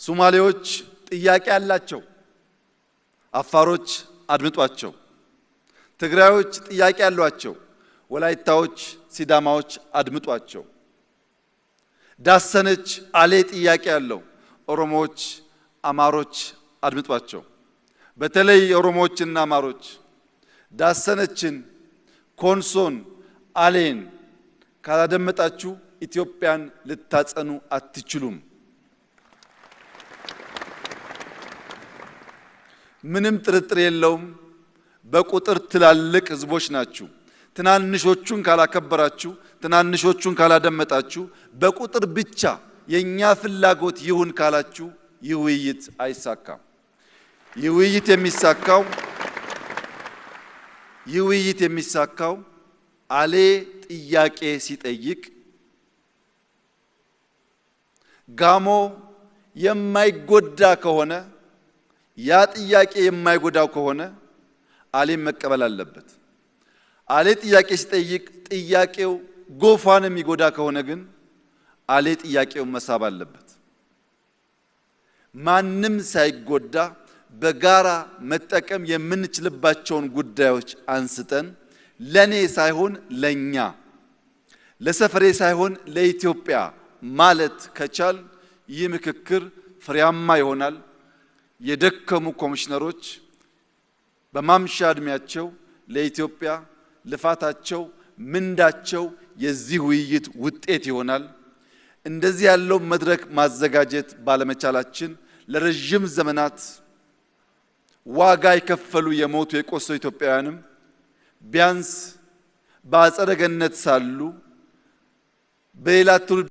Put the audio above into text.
ሶማሌዎች ጥያቄ አላቸው፣ አፋሮች አድምጧቸው። ትግራዮች ጥያቄ አሏቸው፣ ወላይታዎች፣ ሲዳማዎች አድምጧቸው። ዳሰነች አሌ ጥያቄ ያለው፣ ኦሮሞዎች፣ አማሮች አድምጧቸው። በተለይ ኦሮሞዎችና አማሮች ዳሰነችን፣ ኮንሶን፣ አሌን ካላደመጣችሁ ኢትዮጵያን ልታጸኑ አትችሉም። ምንም ጥርጥር የለውም። በቁጥር ትላልቅ ህዝቦች ናችሁ። ትናንሾቹን ካላከበራችሁ፣ ትናንሾቹን ካላደመጣችሁ፣ በቁጥር ብቻ የኛ ፍላጎት ይሁን ካላችሁ ይህ ውይይት አይሳካም። ይህ ውይይት የሚሳካው አሌ ጥያቄ ሲጠይቅ ጋሞ የማይጎዳ ከሆነ ያ ጥያቄ የማይጎዳው ከሆነ አሌም መቀበል አለበት። አሌ ጥያቄ ሲጠይቅ ጥያቄው ጎፋን የሚጎዳ ከሆነ ግን አሌ ጥያቄውን መሳብ አለበት። ማንም ሳይጎዳ በጋራ መጠቀም የምንችልባቸውን ጉዳዮች አንስተን ለኔ ሳይሆን ለኛ፣ ለሰፈሬ ሳይሆን ለኢትዮጵያ ማለት ከቻል ይህ ምክክር ፍሬያማ ይሆናል። የደከሙ ኮሚሽነሮች በማምሻ እድሜያቸው ለኢትዮጵያ ልፋታቸው፣ ምንዳቸው የዚህ ውይይት ውጤት ይሆናል። እንደዚህ ያለው መድረክ ማዘጋጀት ባለመቻላችን ለረጅም ዘመናት ዋጋ የከፈሉ የሞቱ የቆሰሉ ኢትዮጵያውያንም ቢያንስ በአጸደ ገነት ሳሉ በሌላ ትውልድ